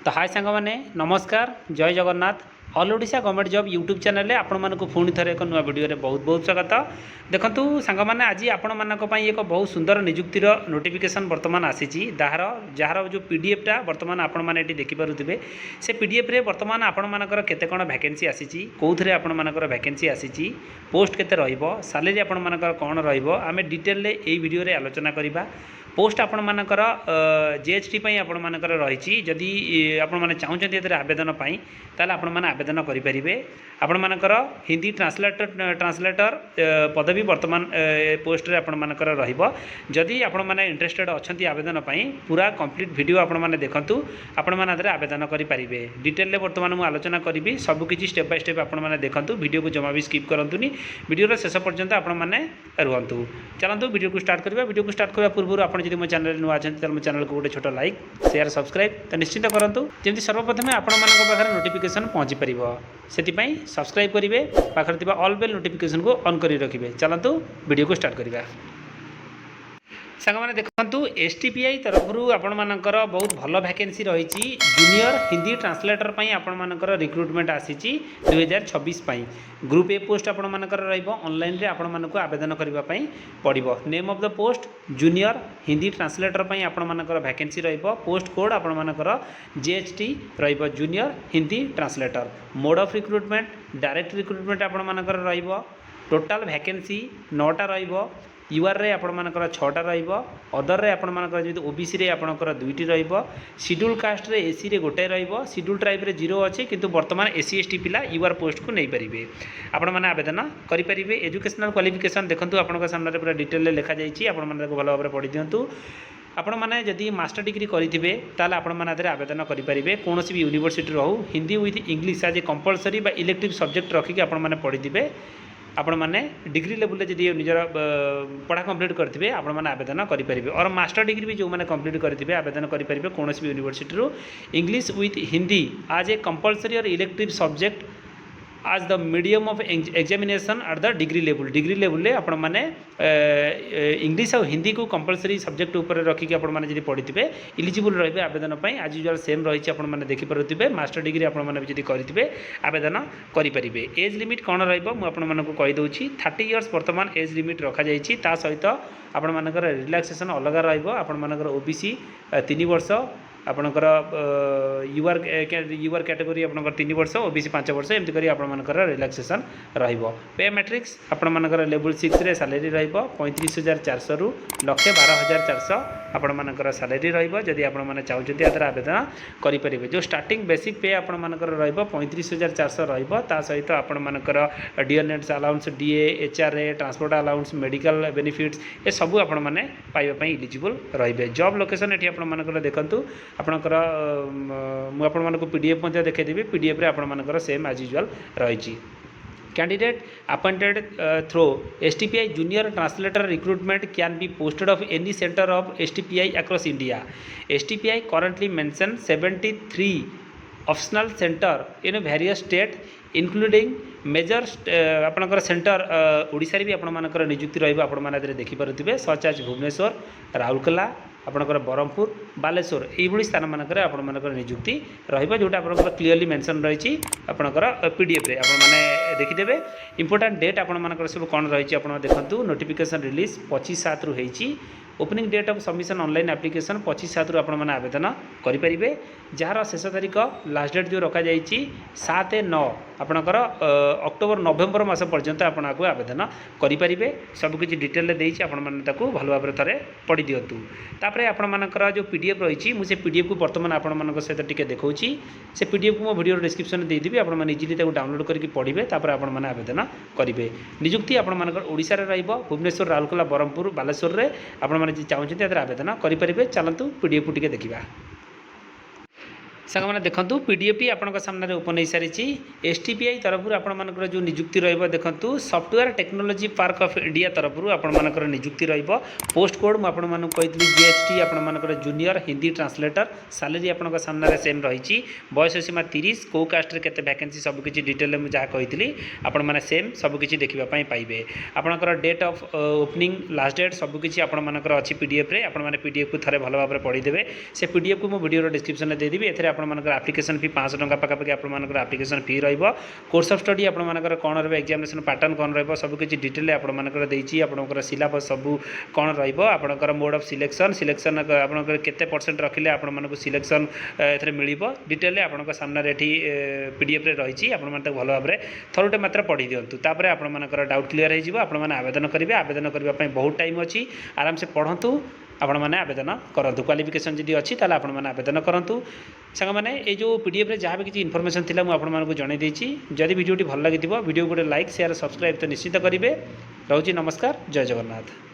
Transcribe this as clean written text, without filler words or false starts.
तो हाय सांग मैंने नमस्कार जय Jagannath all Odisha government job YouTube channel आपण मानक पुणी थे एक नुआ वीडियो बहुत बहुत स्वागत। देखंतु सांग मैंने आज आपण मानक पई एक बहुत सुंदर नियुक्तिर नोटिफिकेशन वर्तमान आसी जार जो पीडीएफटा वर्तमान आपण माने एटी देखि पारुथिबे से पीडीएफ रे वर्तमान आपण मानकर केते कोन वैकेंसी आसी कोथरे आपण मानकर वैकेंसी आसी पोस्ट केते रहइबो सैलरी आपण मानकर कोन रहइबो आमे डिटेल रे एई वीडियो रे आलोचना करिबा। पोस्ट आपण मानकर जीएचटी पई आपण मानकर रहिछि जदि आपण माने चाहुचंती एतरे आवेदन पई ताले आपण माने आवेदन करि परिबे। आपण मानकर हिंदी ट्रांसलेटर पदवी वर्तमान पोस्ट रे आपण मानकर रहिबो। जदि आपण माने इंटरेस्टेड अछंती आवेदन पई पूरा कंप्लीट वीडियो आपण माने देखंतु आपण माने एतरे आवेदन करि परिबे। डिटेल रे वर्तमान मु आलोचना करिबी सब किछि स्टेप बाय स्टेप आपण माने देखंतु वीडियो को जमा भी स्किप करंतुनी वीडियो रे शेष पर्यंत आपण माने रहंतु। चलंतु वीडियो को स्टार्ट करबा। वीडियो को स्टार्ट करबा पूर्व आपण जदि मो चैनल नुआ अछंती त मो चैनल को गोटे छोट लाइक शेयर सब्सक्राइब तो निश्चित करंतु जेमति सर्वप्रथम आपण मानक पाखरे नोटिफिकेशन पहुंची परिबो सेति पई सब्सक्राइब करिवे पाखरे थिबा ऑल बेल नोटिफिकेशन को ऑन करि रखिबे। चलंतु वीडियो को स्टार्ट करिबा। सांग मैंने देखंतु एसटीपीआई तरफ आपण मानकर बहुत भल वैकेंसी रही जूनियर हिंदी ट्रांसलेटर पई आपण मानकर रिक्रुटमेंट आसी 2026 पई ग्रुप ए पोस्ट आपण मानकर रहइबो। ऑनलाइन रे आपण मानको आवेदन करबा पई पड़िबो। Name of the post junior Hindi translator पई आपण मानकर वैकेंसी रहइबो। पोस्ट कोड आपण मानकर जीएचटी रहइबो junior Hindi translator. Mode of recruitment direct recruitment आपण मानकर रहइबो। Total vacancy 9टा रहइबो। यूआर रे आपण मानकर 6टा रहइबो। अदर रे आपण मानकर जे ओबीसी रे आपणकर 2टी रहइबो। शेड्यूल कास्ट रे एसी रे गोटे रहइबो। शेड्यूल ट्राइब रे 0 अछि किंतु वर्तमान एससी एसटी पिला यूआर पोस्ट को नै परिबे आपण माने आवेदन करि परिबे। एजुकेशनल क्वालिफिकेशन देखंतु आपणक सामने पूरा डिटेल ले लिखा जाइछि आपण माने भलो भाबरे पढि दियंतु। आपण माने जदि मास्टर डिग्री करिथिबे ताले आपण माने आदरे आवेदन करि परिबे। कोनोसी भी यूनिवर्सिटी रहू Hindi with English as a compulsory बा इलेक्टिव सब्जेक्ट रखिक आपण माने पढि दिबे। आपण माने डिग्री लेवल जदि निजर पढ़ा कंप्लीट करथिबे आपण माने आवेदन करि परिबे। और मास्टर डिग्री भी जो माने कंप्लीट करथिबे आवेदन करि परिबे कोनोसी भी यूनिवर्सिटी रो English with Hindi as a compulsory और elective subject as the medium of examination at the degree level ले आपण माने इंग्लिश और हिंदी को कंपलसरी सब्जेक्ट ऊपर रखिक आपण माने जदि पढ़िथिबे इलिजिबल रहबे आवेदन पई। आज यूजुअल सेम रहिछि आपण माने देखि पारुथिबे। मास्टर डिग्री आपण माने जदि करिथिबे आवेदन करि परिबे। एज लिमिट कोन रहइबो मु आपण मानकु कहि दउछि 30 इयर्स वर्तमान एज लिमिट रखा जाइछि। ता सहित आपण मानकर रिलैक्सेशन अलग रहइबो। आपण मानकर ओबीसी 3 वर्ष आपणकर यूआर कैटेगरी आपणकर 3 वर्ष ओबीसी 5 वर्ष एमती करी आपणकर रिलैक्सेशन रहिबो। पे मैट्रिक्स आपणकर लेवल 6 रे सैलरी रहिबो 35,400 रु 1,12,400 आपणकर सैलरी रहिबो। जदि आपण माने चाहुचंती आदर आवेदन करि परिबे। जो स्टार्टिंग बेसिक पे आपणकर रहिबो 35,400 रहिबो। ता सहित आपणकर डीएनएड्स allowance DA HRA transport allowance medical benefits ए सब आपण माने पाइबा पई एलिजिबल रहिबे। जॉब लोकेशन एठी आपणकर देखंतु आपणकर मु आपण मानको पीडीएफ मध्ये देखै देबी। पीडीएफ रे आपण मानकर सेम एज यूजुअल रहिछि। Candidate appointed through STPI junior translator recruitment can be posted of any centre of STPI across India. STPI currently mention 73 optional centre in various state including major आपणकर centre Odisha रे भी आपण मानकर नियुक्ति रहइबो। आपण माने एतरे देखि पारुथिबे सच एज भुवनेश्वर राउरकेला आपणकर ब्रह्मपुर बालेश्वर यही स्थान मानक आपण मानकर नियुक्ति रहिबो जोटा आपणकर क्लियरली मेंशन रहिछि आपणकर पीडीएफ रे आपण माने देखिदेबे। इंपोर्टेंट डेट आपण मानकर सब कोन रहिछि आपण देखंतु। नोटिफिकेशन रिलीज 25/7 रु हेछि। Opening date of submission online application 25/7 रु आपण माने आवेदन करि परिबे। जार शेष तारीख लास्ट डेट जो रखा जाइछि 7/9 आपणकर अक्टोबर नवेम्बर मास पर्यंत आपण आगु आवेदन करि परिबे। सब किछि डिटेल ले देइछि आपण माने ताकू भलो भाबरे थरे पढि दियंतु। तापरे आपण मानकर जो पीडीएफ रहिछि मु से पीडीएफ को वर्तमान आपण मानक सहित टिके देखौछि। से पीडीएफ को मो वीडियो डिस्क्रिप्शन दे देबी आपण माने इजीली ताकू डाउनलोड करके पढिबे। तापरे आपण माने आवेदन करिवे। नियुक्ति आपण मानकर ओडिसा रे रहइबो भुवनेश्वर राउरकेला ब्रह्मपुर बालेश्वर रे आपण माने जे चाहुछथि एतर आवेदन करि परिबे। चलंतु पीडीएफ को टिके देखिबा। सांग मैंने देखूँ पीडीएफ टी आपण सामने ओपन हो सारी। एसटीपीआई तरफ आपर जो नियुक्ति देखूँ software technology park of India तरफ आपर नियुक्ति पोस्ट कोड मुझे जीएचटी आपर जूनियर हिंदी ट्रांसलेटर सैलरी आपण सामने सेम रही। बयस सीमा 30 कौ कास्ट केते वैकेंसी सबकि डिटेल में जहाँ कही आपण मैंने सेम सबकि देखापी पाइबे। आपणकर date of opening last date सबकि आपर अच्छी पीडीएफ रे आपण मैंने पीडीएफ को थे भल भाव पढ़ीदेवे। से पीडीएफ को मुझे वीडियो डिस्क्रिप्शन में देदेवी। एथे आपंकर आप्लिकेसन फी 500 टंका पाखापाखि आपंकर application fee roars of study आपंकर कौन रग्जामेसन पैटर्न कौन रबुकिछ डिटेल आपंकर देती आपंकर सिलेबस सब कौन रहा मोड ऑफ सिलेक्शन सिलेक्शन आपंकर केते परसेंट रखिले आपको सिलेक्शन ए मिल डिटेल आपंक सामने पीडीएफ रही आप भल भाव में थरुटे मात्र पढ़ी दिंतु तापर आपंकर डाउट क्लीयर हो आवेदन करेंगे आवेदन करने बहुत टाइम अच्छी आराम से पढ़ंतु आपण मैंने आवेदन करूँ क्वालिफिकेशन जी अच्छी ताला आपण मैंने आवेदन करूँ सांग मैंने ये जो पीडीएफ रे जहाँ भी किसी इनफॉरमेशन थिला मुझे आपको जन देती जदि वीडियो भल लगी वीडियो गोटे लाइक शेयर सब्सक्राइब तो निश्चित करेंगे रोची नमस्कार जय जगन्नाथ।